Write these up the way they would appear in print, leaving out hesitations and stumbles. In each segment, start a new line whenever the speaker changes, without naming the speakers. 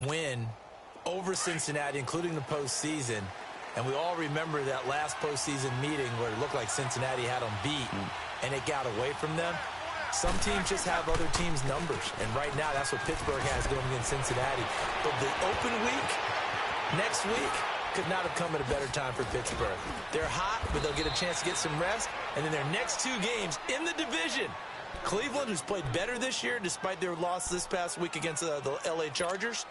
win over Cincinnati, including the postseason. And we all remember that last postseason meeting where it looked like Cincinnati had them beat, and it got away from them. Some teams just have other teams' numbers, and right now that's what Pittsburgh has going against Cincinnati. But the open week, next week, could not have come at a better time for Pittsburgh. They're hot, but they'll get a chance to get some rest, and then their next two games in the division, Cleveland, who's played better this year despite their loss this past week against the LA Chargers,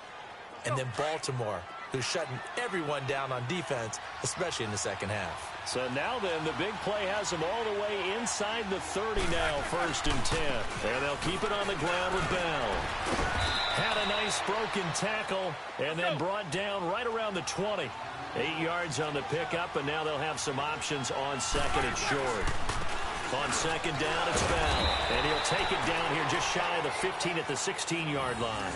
and then Baltimore, who's shutting everyone down on defense, especially in the second half.
So now then, the big play has them all the way inside the 30 now, 1st and 10. And they'll keep it on the ground with Bell. Had a nice broken tackle and then brought down right around the 20. 8 yards on the pickup, and now they'll have some options on 2nd and short. On 2nd down, it's Bell. And he'll take it down here just shy of the 15 at the 16-yard line.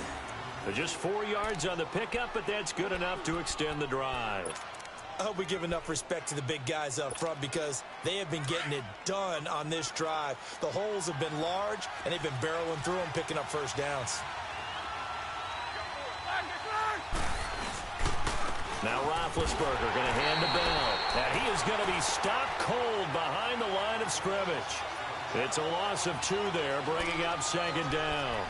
But just 4 yards on the pickup, but that's good enough to extend the drive.
I hope we give enough respect to the big guys up front because they have been getting it done on this drive. The holes have been large, and they've been barreling through them, picking up first downs.
Now Roethlisberger going to hand to Bell. And he is going to be stopped cold behind the line of scrimmage. It's a loss of 2 there, bringing up 2nd down.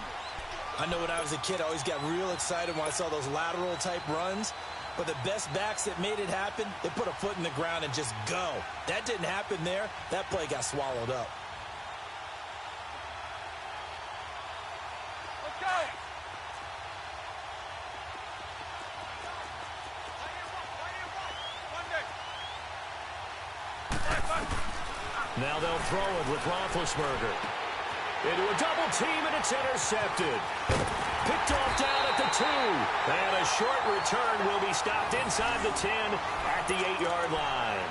I know when I was a kid, I always got real excited when I saw those lateral-type runs. But the best backs that made it happen, they put a foot in the ground and just go. That didn't happen there. That play got swallowed up.
Let's go.
Now they'll throw it with Roethlisberger. Into a double team, and it's intercepted. Picked off down at the 2. And a short return will be stopped inside the 10 at the 8-yard line.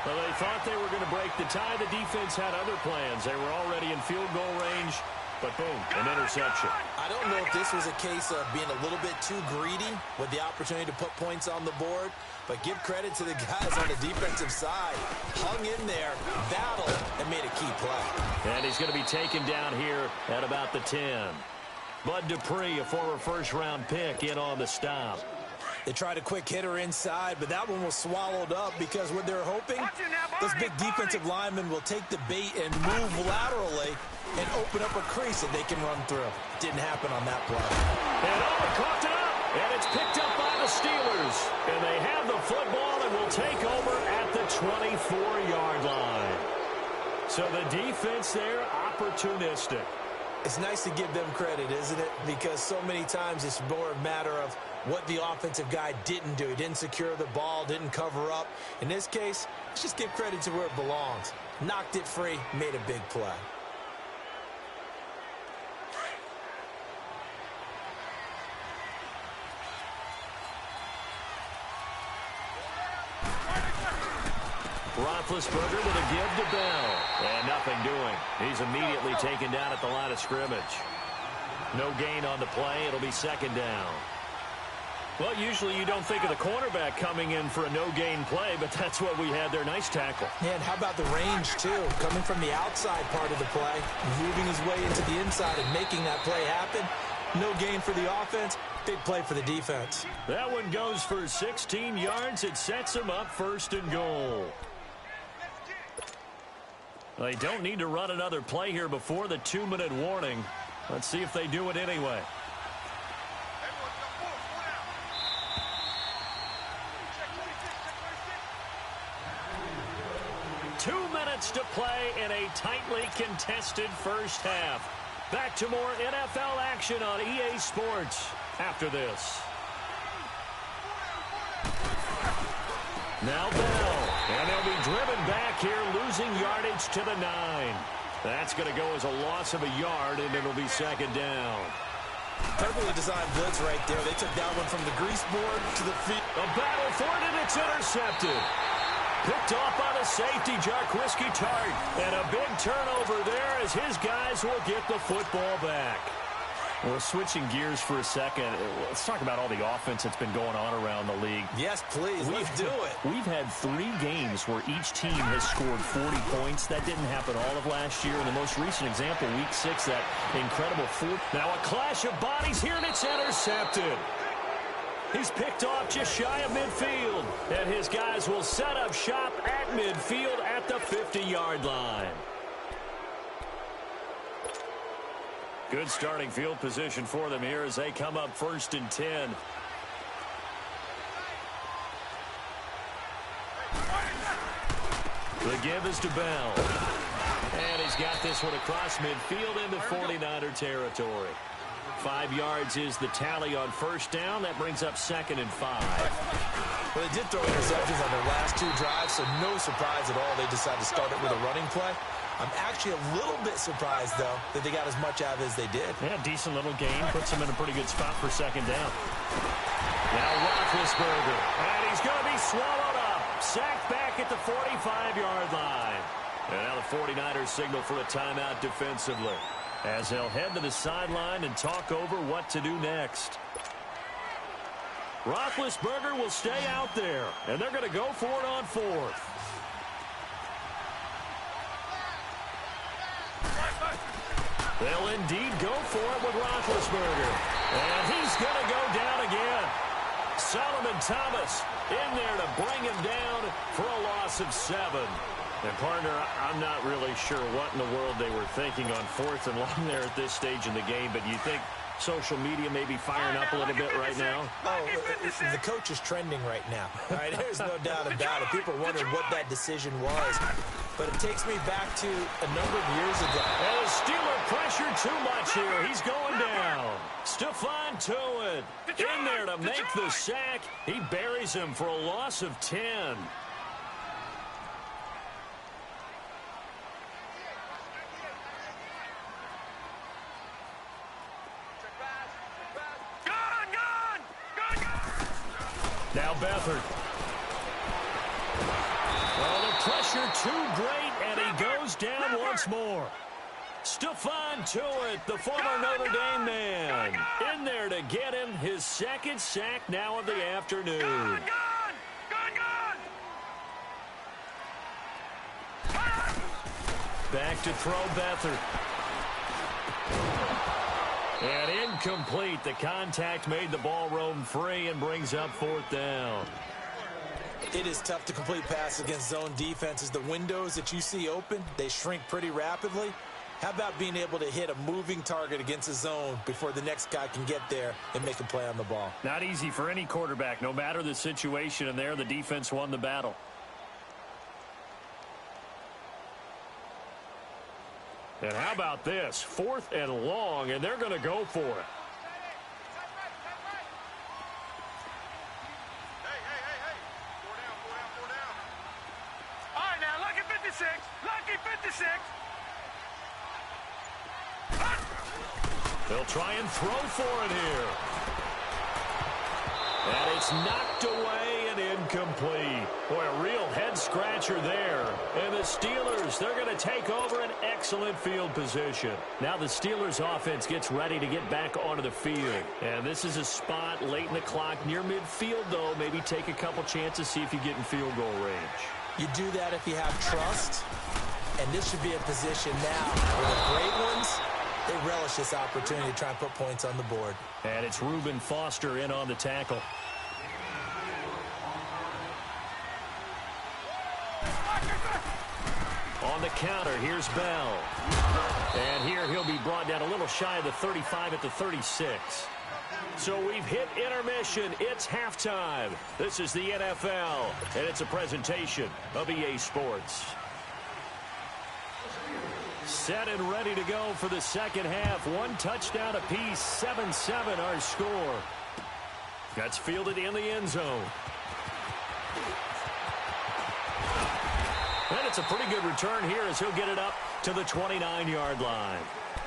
Well, they thought they were going to break the tie. The defense had other plans. They were already in field goal range, but boom, an interception.
I don't know if this was a case of being a little bit too greedy with the opportunity to put points on the board, but give credit to the guys on the defensive side. Hung in there, battled, and made a key play.
And he's going to be taken down here at about the 10. Bud Dupree, a former first-round pick, in on the stop.
They tried a quick hitter inside, but that one was swallowed up because what they're hoping, this big defensive lineman will take the bait and move laterally and open up a crease that they can run through. Didn't happen on that play.
And coughed it up, and it's picked up by the Steelers. And they have the football and will take over at the 24-yard line. So the defense there, opportunistic.
It's nice to give them credit, isn't it? Because so many times it's more a matter of what the offensive guy didn't do. He didn't secure the ball, didn't cover up. In this case, let's just give credit to where it belongs. Knocked it free, made a big play.
Roethlisberger with a give to Bell. And nothing doing. He's immediately taken down at the line of scrimmage. No gain on the play. It'll be 2nd down. Well, usually you don't think of the cornerback coming in for a no-gain play, but that's what we had there. Nice tackle.
Yeah, and how about the range, too? Coming from the outside part of the play, moving his way into the inside and making that play happen. No gain for the offense. Big play for the defense.
That one goes for 16 yards. It sets him up 1st and goal. They don't need to run another play here before the 2-minute warning. Let's see if they do it anyway. 2 minutes to play in a tightly contested first half. Back to more NFL action on EA Sports after this. Now Bell, and they'll be driven back here, losing yardage to the 9. That's going to go as a loss of a yard, and it'll be 2nd down.
Perfectly designed blitz right there. They took that one from the grease board to the field.
A battle for it, and it's intercepted. Picked off by the safety, Jarquiski Tart. And a big turnover there as his guys will get the football back. Well, switching gears for a second, let's talk about all the offense that's been going on around the league.
Yes, please. Let's do it.
We've had 3 games where each team has scored 40 points. That didn't happen all of last year. In the most recent example, Week 6, that incredible 4. Now a clash of bodies here, and it's intercepted. He's picked off just shy of midfield. And his guys will set up shop at midfield at the 50-yard line. Good starting field position for them here as they come up 1st and 10. The give is to Bell. And he's got this one across midfield into 49er territory. 5 yards is the tally on 1st down. That brings up 2nd and 5.
Well, they did throw interceptions on their last 2 drives, so no surprise at all they decided to start it with a running play. I'm actually a little bit surprised, though, that they got as much out of it as they did.
Yeah, decent little gain. Puts them in a pretty good spot for 2nd down. Now Roethlisberger. And he's going to be swallowed up. Sacked back at the 45-yard line. And now the 49ers signal for a timeout defensively, as they'll head to the sideline and talk over what to do next. Roethlisberger will stay out there, and they're going to go for it on 4th. They'll indeed go for it with Roethlisberger. And he's going to go down again. Solomon Thomas in there to bring him down for a loss of 7. And, partner, I'm not really sure what in the world they were thinking on 4th and long there at this stage in the game, but you think social media may be firing up a little bit right now?
Oh, the coach is trending right now. All right, there's no doubt about it. People are wondering what that decision was. But it takes me back to a number of years ago.
And the Steeler pressure too much here. He's going down. Stephon Tuitt in there to make the sack. He buries him for a loss of 10. Now Beathard. Well, the pressure too great, and he goes down once more. Stephon Tuitt, the former Notre Dame man, in there to get him his 2nd sack now of the afternoon. Back to throw Beathard. And incomplete. The contact made the ball roam free and brings up 4th down.
It is tough to complete passes against zone defenses. The windows that you see open, they shrink pretty rapidly. How about being able to hit a moving target against a zone before the next guy can get there and make a play on the ball?
Not easy for any quarterback, no matter the situation, and there the defense won the battle. And how about this? 4th and long, and they're going to go for it.
All right, now, lucky 56. Lucky 56.
They'll try and throw for it here. And it's knocked away and incomplete. Boy, a real head-scratcher there. And the Steelers, they're going to take over an excellent field position. Now the Steelers offense gets ready to get back onto the field. And this is a spot late in the clock near midfield, though. Maybe take a couple chances, see if you get in field goal range.
You do that if you have trust. And this should be a position now where the great ones, they relish this opportunity to try and put points on the board.
And it's Reuben Foster in on the tackle. On the counter, here's Bell. And here he'll be brought down a little shy of the 35 at the 36. So we've hit intermission. It's halftime. This is the NFL, and it's a presentation of EA Sports. Set and ready to go for the second half. 1 touchdown apiece, 7-7 our score. That's fielded in the end zone. And it's a pretty good return here as he'll get it up to the 29-yard line.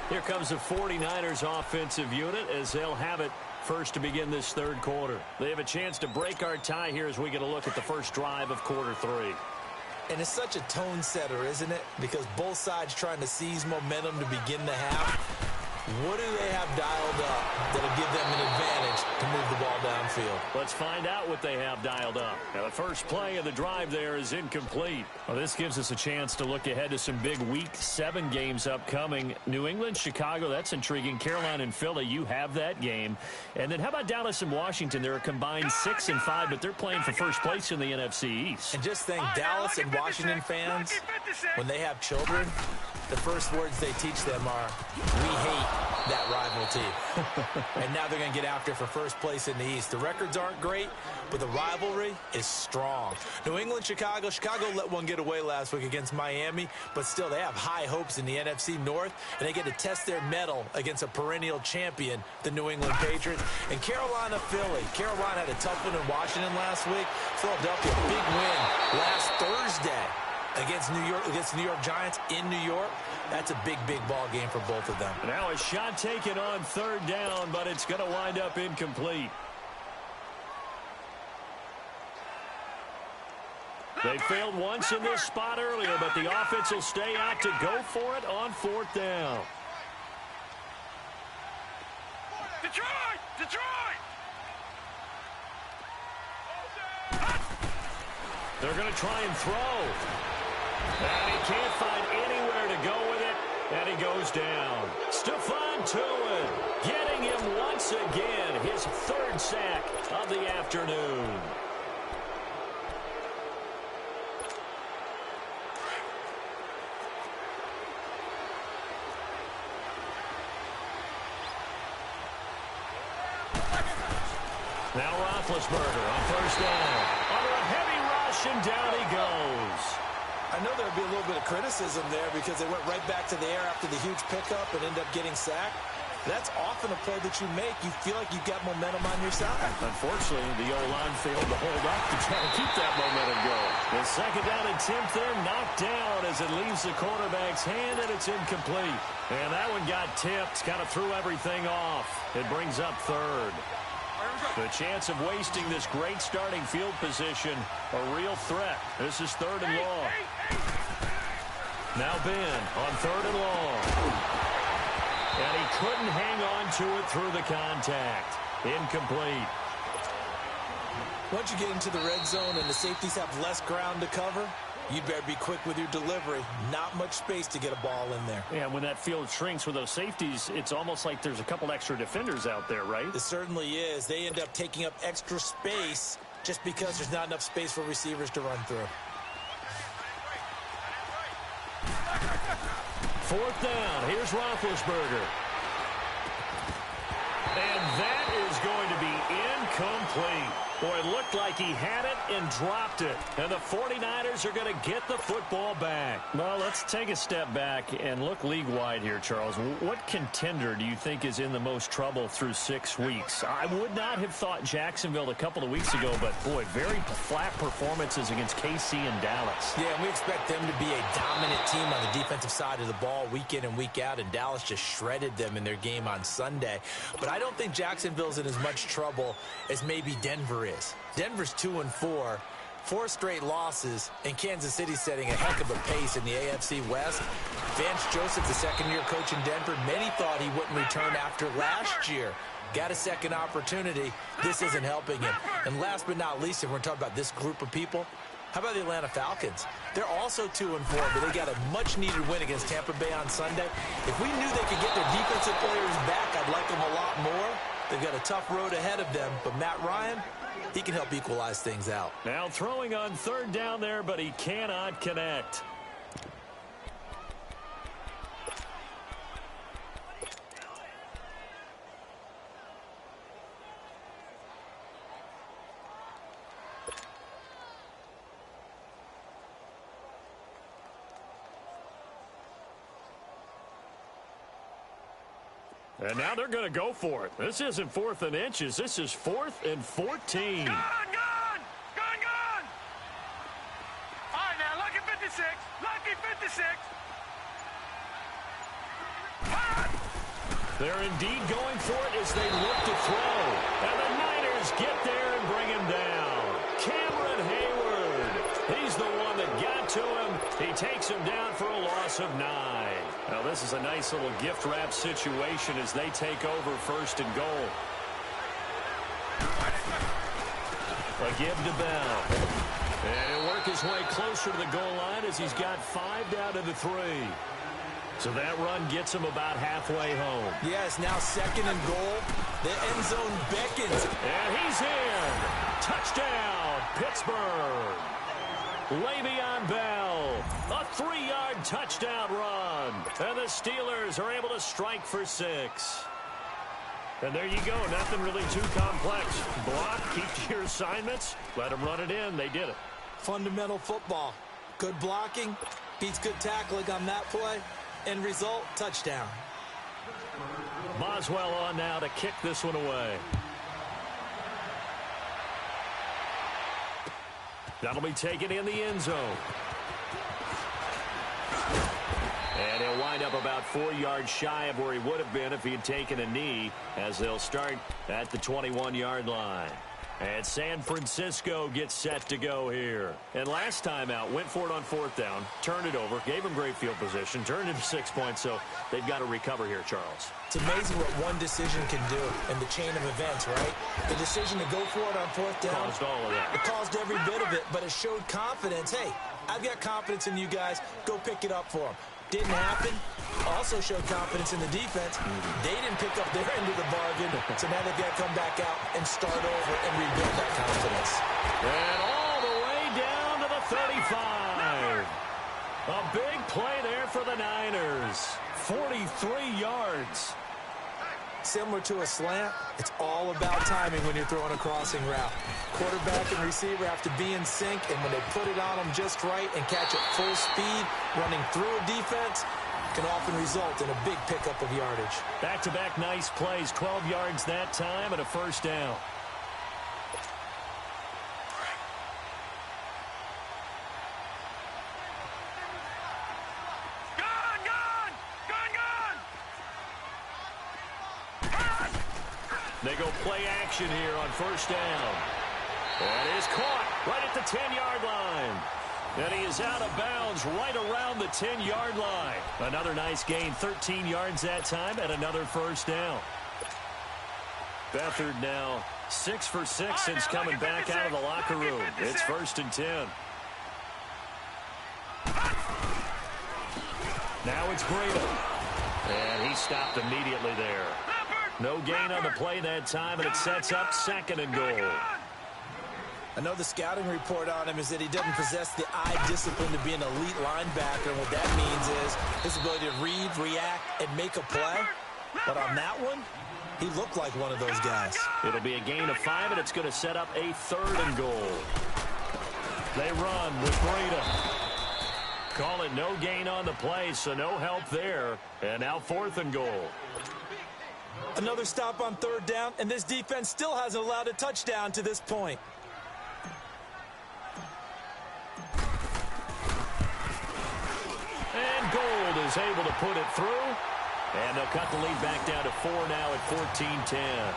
Here comes the 49ers offensive unit as they'll have it first to begin this 3rd quarter. They have a chance to break our tie here as we get a look at the first drive of quarter 3.
And it's such a tone setter, isn't it? Because both sides trying to seize momentum to begin the half. What do they have dialed up that'll give them an advantage to move the ball field.
Let's find out what they have dialed up. Now, the first play of the drive there is incomplete. Well, this gives us a chance to look ahead to some big Week 7 games upcoming. New England, Chicago, that's intriguing. Carolina and Philly, you have that game. And then how about Dallas and Washington? They're a combined 6-5, but they're playing for first place in the NFC East.
And just think, Dallas and Washington fans, when they have children, the first words they teach them are, we hate that rival team. And now they're going to get after it for first place in the East. The records aren't great, but the rivalry is strong. New England, Chicago. Chicago let one get away last week against Miami, but still they have high hopes in the NFC North, and they get to test their mettle against a perennial champion, the New England Patriots. And Carolina, Philly. Carolina had a tough one in Washington last week. Philadelphia, big win last Thursday against the New York Giants in New York. That's a big, big ball game for both of them.
Now a shot taken on third down, but it's going to wind up incomplete. They failed once in this spot earlier, but the offense will stay out to go for it on fourth down.
Detroit! Detroit!
They're going to try and throw. And he can't find anywhere to go with it, and he goes down. Stephon Tuitt getting him once again, his third sack of the afternoon. Now Roethlisberger on first down. Under a heavy rush, and down he goes.
I know there'll be a little bit of criticism there because they went right back to the air after the huge pickup and ended up getting sacked. That's often a play that you make. You feel like you've got momentum on your side.
Unfortunately, the O-line failed to hold up to try to keep that momentum going. The second down attempt there knocked down as it leaves the quarterback's hand, and it's incomplete. And that one got tipped, kind of threw everything off. It brings up third. The chance of wasting this great starting field position, a real threat. This is third and long. Now Ben on third and long. And he couldn't hang on to it through the contact. Incomplete.
Once you get into the red zone and the safeties have less ground to cover, you'd better be quick with your delivery. Not much space to get a ball in there.
Yeah, when that field shrinks with those safeties, it's almost like there's a couple extra defenders out there, right?
It certainly is. They end up taking up extra space just because there's not enough space for receivers to run through.
Fourth down. Here's Roethlisberger. And that is going to be incomplete. Boy, it looked like he had it and dropped it. And the 49ers are going to get the football back. Well, let's take a step back and look league-wide here, Charles. What contender do you think is in the most trouble through 6 weeks? I would not have thought Jacksonville a couple of weeks ago, but, boy, very flat performances against KC and Dallas.
Yeah, and we expect them to be a dominant team on the defensive side of the ball week in and week out, and Dallas just shredded them in their game on Sunday. But I don't think Jacksonville's in as much trouble as maybe Denver is. Denver's 2-4, 4 straight losses, and Kansas City setting a heck of a pace in the AFC West. Vance Joseph, the second-year coach in Denver, many thought he wouldn't return after last year. Got a second opportunity. This isn't helping him. And last but not least, if we're talking about this group of people, how about the Atlanta Falcons? They're also 2-4, but they got a much-needed win against Tampa Bay on Sunday. If we knew they could get their defensive players back, I'd like them a lot more. They've got a tough road ahead of them, but Matt Ryan, he can help equalize things out.
Now throwing on third down there, but he cannot connect. And now they're going to go for it. This isn't 4th and inches. This is 4th and 14.
Gone! All right, now, lucky 56. Lucky 56.
They're indeed going for it as they look to throw. And the Niners get there and bring him down. Cameron Hayward. He's the one that got to him. He takes him down for a loss of 9. Now, this is a nice little gift wrap situation as they take over 1st and goal. A give to Bell. And he'll work his way closer to the goal line as he's got 5 down to the 3. So that run gets him about halfway home.
Yes, now 2nd and goal. The end zone beckons.
And he's in. Touchdown, Pittsburgh. Le'Veon Bell, a 3-yard touchdown run. And the Steelers are able to strike for 6. And there you go. Nothing really too complex. Block, keep to your assignments, let them run it in. They did it.
Fundamental football. Good blocking beats good tackling on that play. End result, touchdown.
Boswell on now to kick this one away. That'll be taken in the end zone. And he'll wind up about 4 yards shy of where he would have been if he had taken a knee, as they'll start at the 21-yard line. And San Francisco gets set to go here. And last time out, went for it on 4th down, turned it over, gave him great field position, turned it to 6 points, so they've got to recover here, Charles.
It's amazing what one decision can do in the chain of events, right? The decision to go for it on 4th down.
Caused all of that.
It caused every bit of it, but it showed confidence. Hey, I've got confidence in you guys. Go pick it up for them. Didn't happen. Also showed confidence in the defense. They didn't pick up their end of the bargain, so now they've got to come back out and start over and rebuild that confidence.
And all the way down to the 35. A big play there for the Niners. 43 yards.
Similar to a slant, it's all about timing when you're throwing a crossing route. Quarterback and receiver have to be in sync, and when they put it on them just right and catch it full speed, running through a defense can often result in a big pickup of yardage.
Back-to-back nice plays, 12 yards that time and a 1st down. They go play action here on 1st down. That is caught right at the 10-yard line. And he is out of bounds right around the 10-yard line. Another nice gain, 13 yards that time, and another 1st down. Beathard now 6 for 6 since coming back out of the locker room. It's 1st and 10. Now it's Breda. And he stopped immediately there. No gain on the play that time, and it sets up 2nd and goal.
I know the scouting report on him is that he doesn't possess the eye discipline to be an elite linebacker, and what that means is his ability to read, react, and make a play. But on that one, he looked like one of those guys.
It'll be a gain of 5, and it's going to set up a 3rd and goal. They run with Breda. Call it no gain on the play, so no help there. And now 4th and goal.
Another stop on 3rd down, and this defense still hasn't allowed a touchdown to this point.
And Gold is able to put it through. And they'll cut the lead back down to 4 now at 14-10.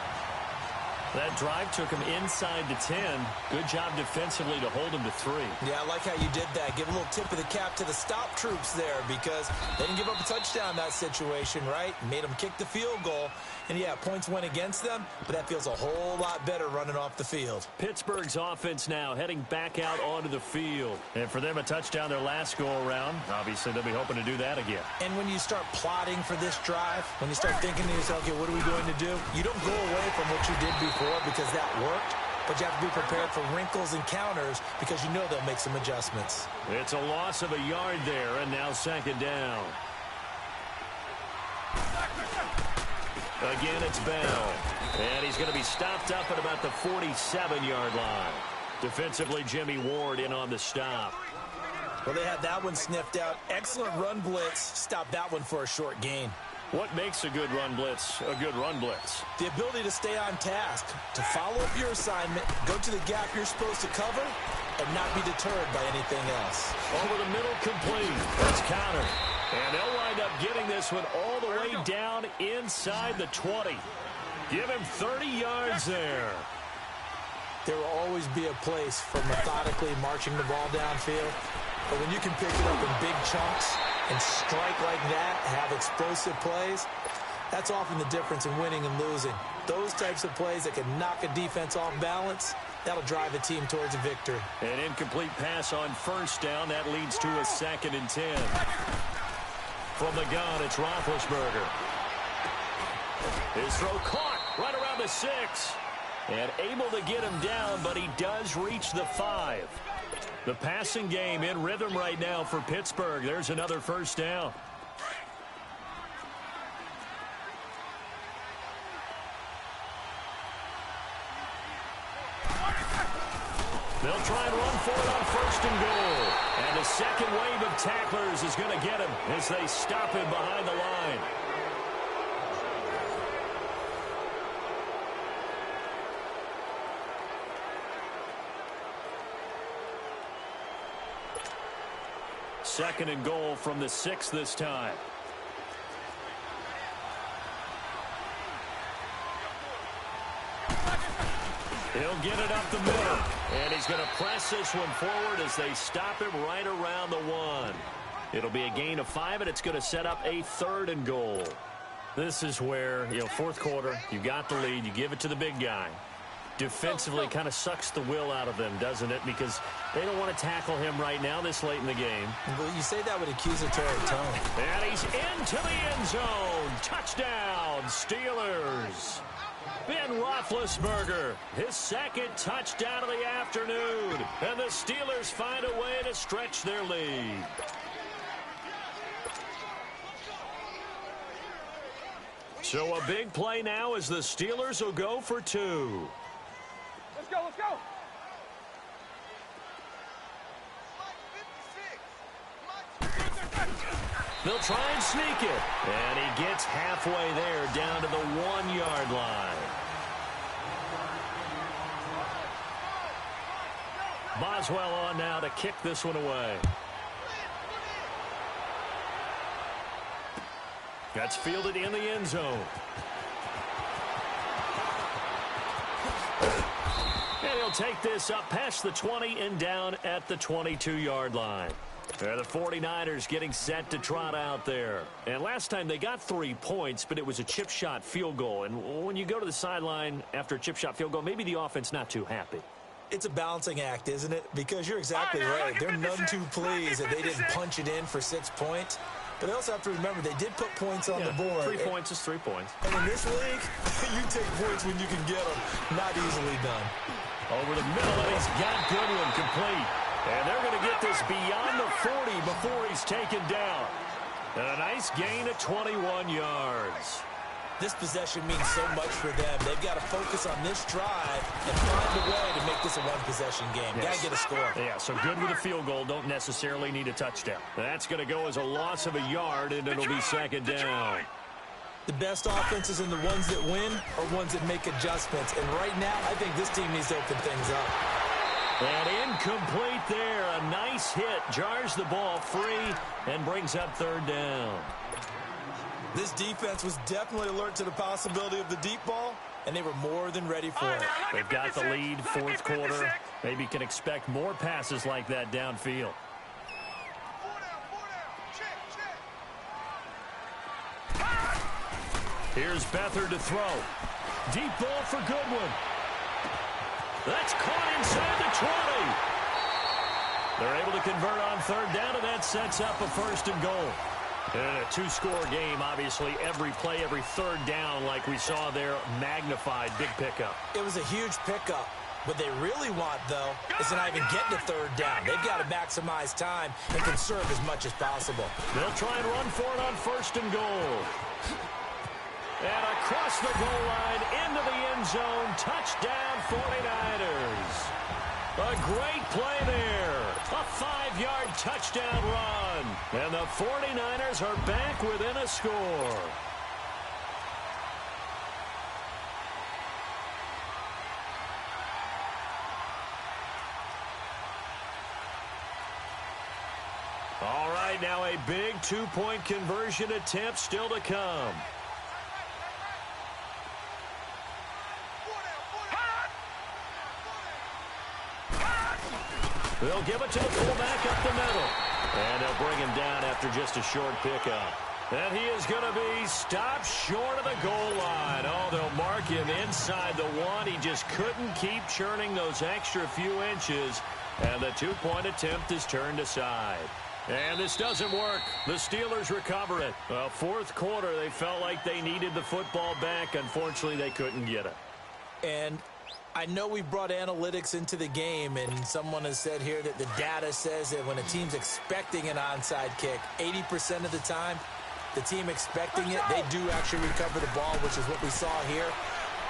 That drive took him inside the 10. Good job defensively to hold him to 3.
Yeah, I like how you did that. Give a little tip of the cap to the stop troops there because they didn't give up a touchdown in that situation, right? Made them kick the field goal. And, yeah, points went against them, but that feels a whole lot better running off the field.
Pittsburgh's offense now heading back out onto the field. And for them, a touchdown their last go-around. Obviously, they'll be hoping to do that again.
And when you start plotting for this drive, when you start thinking to yourself, okay, what are we going to do? You don't go away from what you did before because that worked, but you have to be prepared for wrinkles and counters because you know they'll make some adjustments.
It's a loss of a yard there, and now 2nd down. Again, it's Bell. And he's going to be stopped up at about the 47-yard line. Defensively, Jimmy Ward in on the stop.
Well, they had that one sniffed out. Excellent run blitz. Stopped that one for a short gain.
What makes a good run blitz a good run blitz?
The ability to stay on task, to follow up your assignment, go to the gap you're supposed to cover, and not be deterred by anything else.
Over the middle, complete. That's counter. And they'll wind up getting this one all the way down inside the 20. Give him 30 yards there.
There will always be a place for methodically marching the ball downfield. But when you can pick it up in big chunks and strike like that, have explosive plays, that's often the difference in winning and losing. Those types of plays that can knock a defense off balance, that'll drive a team towards a victory.
An incomplete pass on first down. That leads to a 2nd and 10. From the gun, it's Roethlisberger. His throw caught right around the 6. And able to get him down, but he does reach the 5. The passing game in rhythm right now for Pittsburgh. There's another first down. They'll try and run for it on 1st and goal. And the second wave of tacklers is going to get him as they stop him behind the line. Second and goal from the 6 this time. He'll get it up the middle. And he's going to press this one forward as they stop him right around the 1. It'll be a gain of 5, and it's going to set up a 3rd and goal. This is where, fourth quarter, you got the lead, you give it to the big guy. Defensively kind of sucks the will out of them, doesn't it? Because they don't want to tackle him right now this late in the game.
Well, you say that with accusatory tone.
And he's into the end zone. Touchdown, Steelers. Ben Roethlisberger, his 2nd touchdown of the afternoon. And the Steelers find a way to stretch their lead. So a big play now as the Steelers will go for 2.
Let's go, let's go.
They'll try and sneak it. And he gets halfway there down to the 1-yard line. Boswell on now to kick this one away. That's fielded in the end zone. And he'll take this up past the 20 and down at the 22-yard line. The 49ers getting set to trot out there. And last time they got 3 points, but it was a chip shot field goal. And when you go to the sideline after a chip shot field goal, maybe the offense not too happy.
It's a balancing act, isn't it? Because you're exactly right. They're none too pleased that they didn't punch it in for 6 points. But they also have to remember they did put points on the board.
3 points is 3 points.
And in this league, you take points when you can get them. Not easily done.
Over the middle, and he's got Goodwin complete. And they're going to get this beyond the 40 before he's taken down. And a nice gain of 21 yards.
This possession means so much for them. They've got to focus on this drive and find a way to make this a one-possession game.
Yes.
Got to get a score.
Yeah, so good with a field goal. Don't necessarily need a touchdown. That's going to go as a loss of a yard, and it'll be 2nd down.
The best offenses and the ones that win are ones that make adjustments. And right now, I think this team needs to open things up.
And incomplete there. A nice hit. Jars the ball free and brings up 3rd down.
This defense was definitely alert to the possibility of the deep ball, and they were more than ready for it.
They've got the lead, 4th quarter. Maybe can expect more passes like that downfield. Here's Beathard to throw. Deep ball for Goodwin. That's caught inside the 20. They're able to convert on 3rd down, and that sets up a 1st and goal. In a 2-score game, obviously, every play, every 3rd down, like we saw there, magnified, big pickup.
It was a huge pickup. What they really want, though, is to not even get to 3rd down. They've got to maximize time and conserve as much as possible.
They'll try and run for it on 1st and goal. And across the goal line, into the end zone, touchdown 49ers. A great play there. A 5-yard touchdown run. And the 49ers are back within a score. All right, now a big 2-point conversion attempt still to come. They'll give it to the fullback up the middle. And they'll bring him down after just a short pickup. And he is going to be stopped short of the goal line. Oh, they'll mark him inside the one. He just couldn't keep churning those extra few inches. And the two-point attempt is turned aside. And this doesn't work. The Steelers recover it. Well, fourth quarter, they felt like they needed the football back. Unfortunately, they couldn't get it.
And I know we brought analytics into the game, and someone has said here that the data says that when a team's expecting an onside kick, 80% of the time, the team expecting it, they do actually recover the ball, which is what we saw here.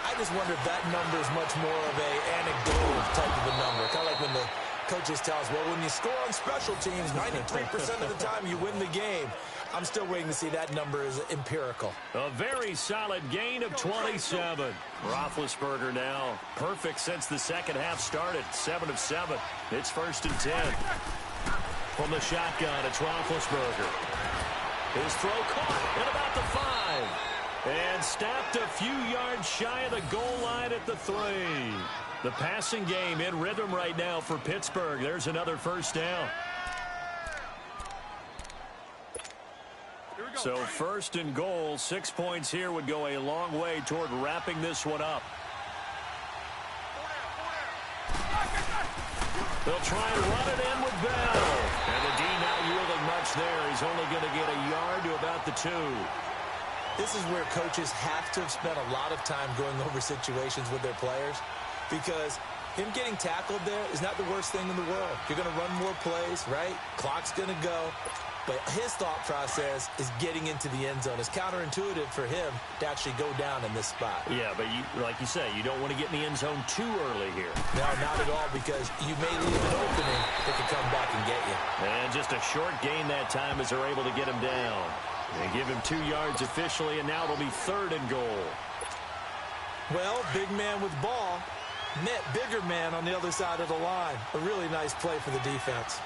I just wonder if that number is much more of an anecdotal type of a number. Kind of like when the coaches tell us, well, when you score on special teams, 93% of the time you win the game. I'm still waiting to see that number is empirical.
A very solid gain of 27. Roethlisberger now perfect since the second half started. 7 of 7. It's 1st and 10. From the shotgun, it's Roethlisberger. His throw caught at about the 5. And stopped a few yards shy of the goal line at the 3. The passing game in rhythm right now for Pittsburgh. There's another first down. So 1st and goal, 6 points here would go a long way toward wrapping this one up. They'll try and run it in with Bell. And the D not yielding much there. He's only going to get a yard to about the 2.
This is where coaches have to have spent a lot of time going over situations with their players, because him getting tackled there is not the worst thing in the world. You're going to run more plays, right? Clock's going to go. But his thought process is getting into the end zone. It's counterintuitive for him to actually go down in this spot.
Yeah, but like you say, you don't want to get in the end zone too early here.
No, not at all, because you may leave an opening that can come back and get you.
And just a short gain that time as they're able to get him down. They give him 2 yards officially, and now it'll be 3rd and goal.
Well, big man with ball met bigger man on the other side of the line. A really nice play for the defense.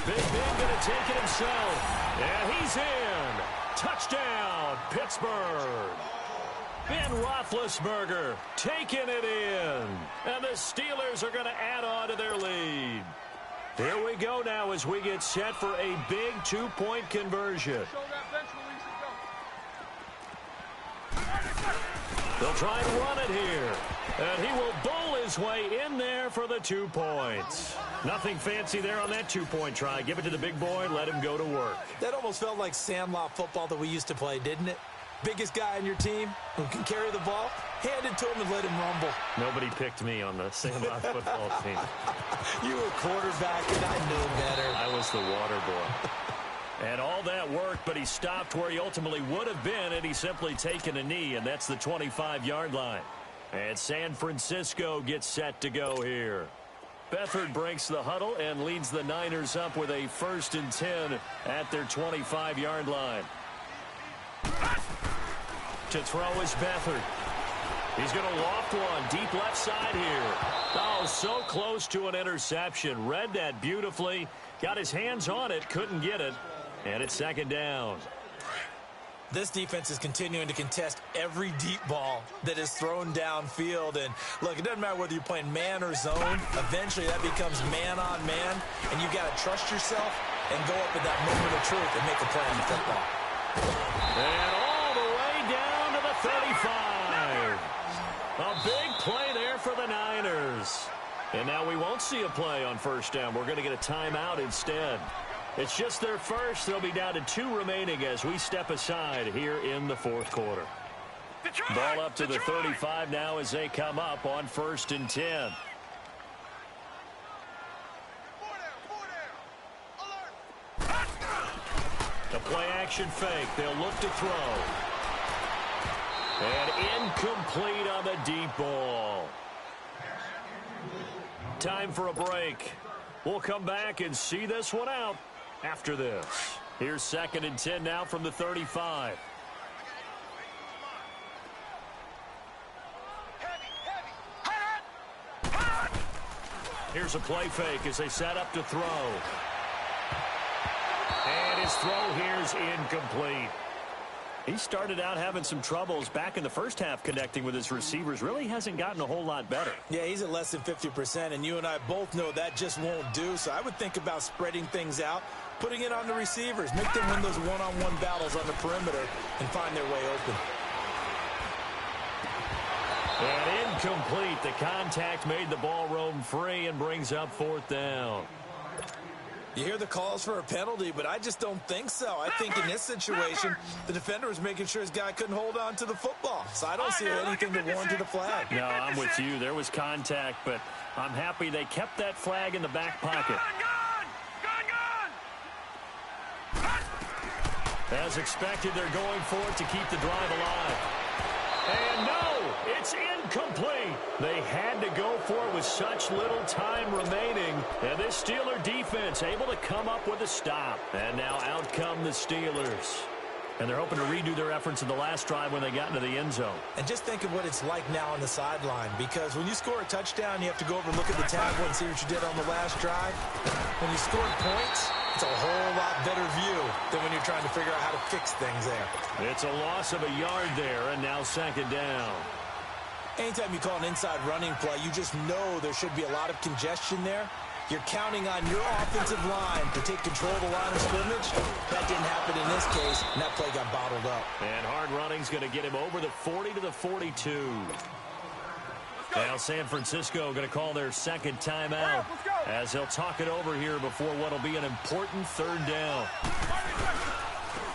Big Ben going to take it himself. And he's in. Touchdown, Pittsburgh. Ben Roethlisberger taking it in. And the Steelers are going to add on to their lead. Here we go now as we get set for a big 2-point conversion. They'll try and run it here. And he will bowl his way in there for the 2 points. Nothing fancy there on that 2-point try. Give it to the big boy, let him go to work.
That almost felt like sandlot football that we used to play, didn't it? Biggest guy on your team who can carry the ball, hand it to him and let him rumble.
Nobody picked me on the sandlot football team.
You were quarterback, and I knew better.
I was the water boy. And all that worked, but he stopped where he ultimately would have been, and he's simply taken a knee, and that's the 25-yard line. And San Francisco gets set to go here. Beathard breaks the huddle and leads the Niners up with a 1st and 10 at their 25-yard line. To throw is Beathard. He's going to loft one deep left side here. Oh, so close to an interception. Read that beautifully. Got his hands on it, couldn't get it. And it's 2nd down.
This defense is continuing to contest every deep ball that is thrown downfield. And, look, it doesn't matter whether you're playing man or zone. Eventually, that becomes man on man. And you've got to trust yourself and go up at that moment of truth and make a play on the football.
And all the way down to the 35. A big play there for the Niners. And now we won't see a play on 1st down. We're going to get a timeout instead. It's just their first. They'll be down to 2 remaining as we step aside here in the 4th quarter. Ball up to the 35 now as they come up on 1st and 10. The play action fake. They'll look to throw. And incomplete on the deep ball. Time for a break. We'll come back and see this one out after this. Here's 2nd and 10 now from the 35. Here's a play fake as they set up to throw. And his throw here's incomplete. He started out having some troubles back in the first half connecting with his receivers. Really hasn't gotten a whole lot better.
Yeah, he's at less than 50%, and you and I both know that just won't do. So I would think about spreading things out, putting it on the receivers, make them win those one-on-one battles on the perimeter and find their way open.
And incomplete. The contact made the ball roam free and brings up fourth down.
You hear the calls for a penalty, but I just don't think so. I think in this situation, the defender was making sure his guy couldn't hold on to the football. So I don't see anything to warrant the flag.
No, I'm with you. There was contact, but I'm happy they kept that flag in the back pocket. As expected, they're going for it to keep the drive alive. And no, it's incomplete. They had to go for it with such little time remaining. And this Steeler defense able to come up with a stop. And now out come the Steelers. And they're hoping to redo their efforts in the last drive when they got into the end zone.
And just think of what it's like now on the sideline, because when you score a touchdown, you have to go over and look at the tablet and see what you did on the last drive. When you scored points, it's a whole lot better view than when you're trying to figure out how to fix things there.
It's a loss of a yard there, and now second down.
Anytime you call an inside running play, you just know there should be a lot of congestion there. You're counting on your offensive line to take control of the line of scrimmage. That didn't happen in this case, and that play got bottled up.
And hard running's going to get him over the 40 to the 42. Now San Francisco going to call their second timeout as they'll talk it over here before what will be an important third down.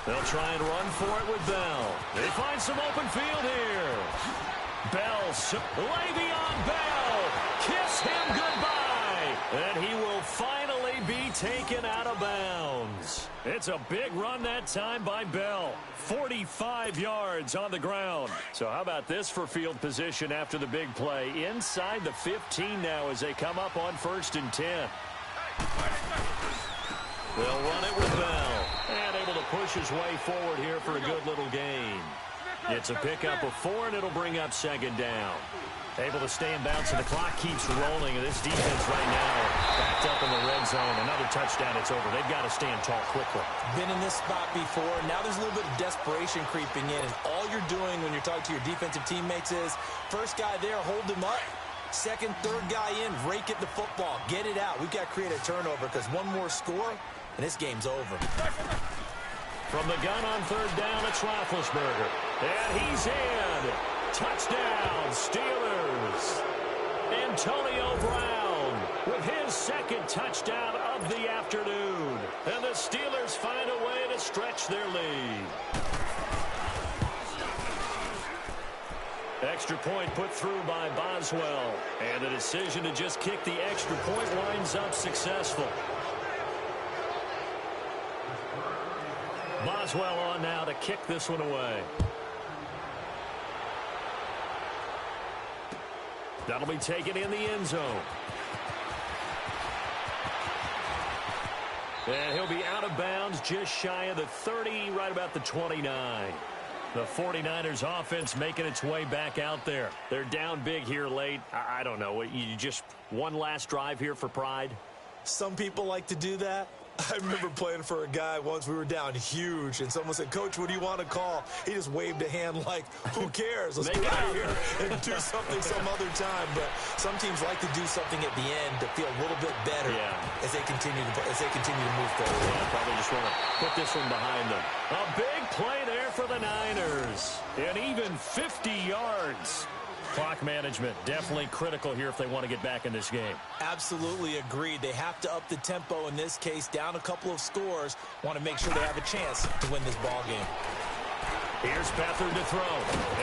They'll try and run for it with Bell. They find some open field here. Bell, Le'Veon Bell, kiss him goodbye. And he will finally be taken out of bounds. It's a big run that time by Bell. 45 yards on the ground. So how about this for field position after the big play? Inside the 15 now as they come up on 1st and 10. They'll run it with Bell. And able to push his way forward here for a good little gain. It's a pickup of 4, and it'll bring up second down. Able to stay in bounds, and the clock keeps rolling. And this defense right now backed up in the red zone. Another touchdown, it's over. They've got to stand tall quickly.
Been in this spot before. Now there's a little bit of desperation creeping in. And all you're doing when you're talking to your defensive teammates is, first guy there, hold him up. Second, third guy in, rake at the football. Get it out. We've got to create a turnover because one more score, and this game's over.
From the gun on third down, it's Roethlisberger. And he's in. Touchdown, Steelers. Antonio Brown with his second touchdown of the afternoon. And the Steelers find a way to stretch their lead. Extra point put through by Boswell. And the decision to just kick the extra point winds up successful. Boswell on now to kick this one away. That'll be taken in the end zone. And he'll be out of bounds just shy of the 30, right about the 29. The 49ers offense making its way back out there. They're down big here late. I don't know. You just one last drive here for pride?
Some people like to do that. I remember playing for a guy once. We were down huge, and someone said, "Coach, what do you want to call?" He just waved a hand like, "Who cares? Let's get out of here and do something some other time." But some teams like to do something at the end to feel a little bit better as they continue to move forward.
Yeah, probably just want to put this one behind them. A big play there for the Niners, and even 50 yards. Clock management definitely critical here if they want to get back in this game.
Absolutely agreed. They have to up the tempo in this case, down a couple of scores. Want to make sure they have a chance to win this ball game.
Here's Beathard to throw.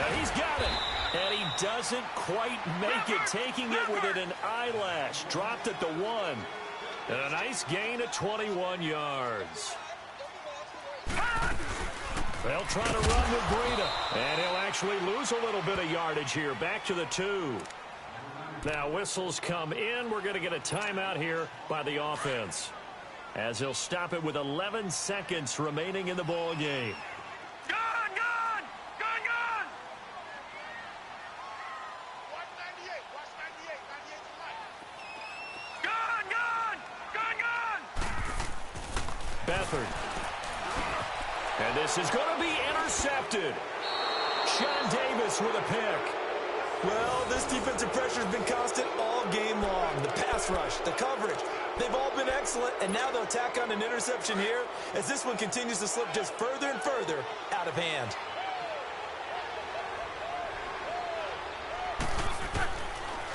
And he's got it. And he doesn't quite make it, taking it within an eyelash. Dropped at the 1. And a nice gain of 21 yards. They'll try to run with Breida. And he'll actually lose a little bit of yardage here. Back to the 2. Now whistles come in. We're going to get a timeout here by the offense, as he'll stop it with 11 seconds remaining in the ball game.
Gun! Gun! Gun! Gun! Watch 98. Watch 98. 98 to life. Gun! Gun! Gun! Gun!
Beathard. And this is going to be intercepted. Sean Davis with a pick.
Well, this defensive pressure has been constant all game long. The pass rush, the coverage, they've all been excellent, and now they'll tack on an interception here as this one continues to slip just further and further out of hand.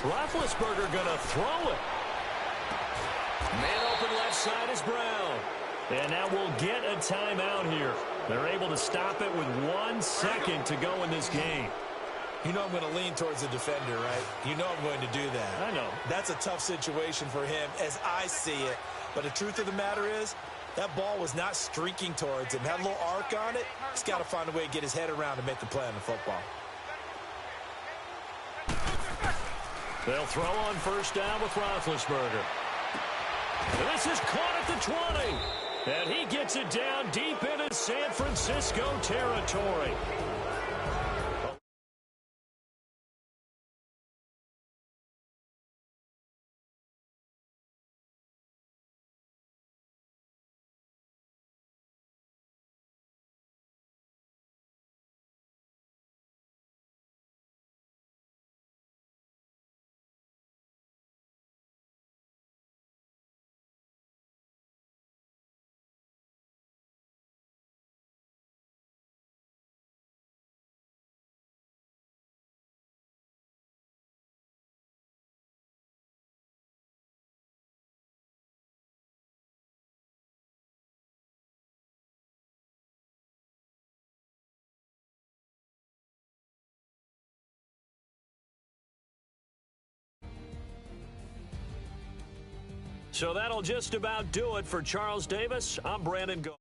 Roethlisberger going to throw it. Man open left side is Brown. And now we'll get a timeout here. They're able to stop it with 1 second to go in this game.
You know I'm going to lean towards the defender, right? You know I'm going to do that.
I know.
That's a tough situation for him as I see it. But the truth of the matter is, that ball was not streaking towards him. Had a little arc on it. He's got to find a way to get his head around to make the play on the football.
They'll throw on first down with Roethlisberger. And this is caught at the 20. And he gets it down deep into San Francisco territory. So that'll just about do it for Charles Davis. I'm Brandon Go.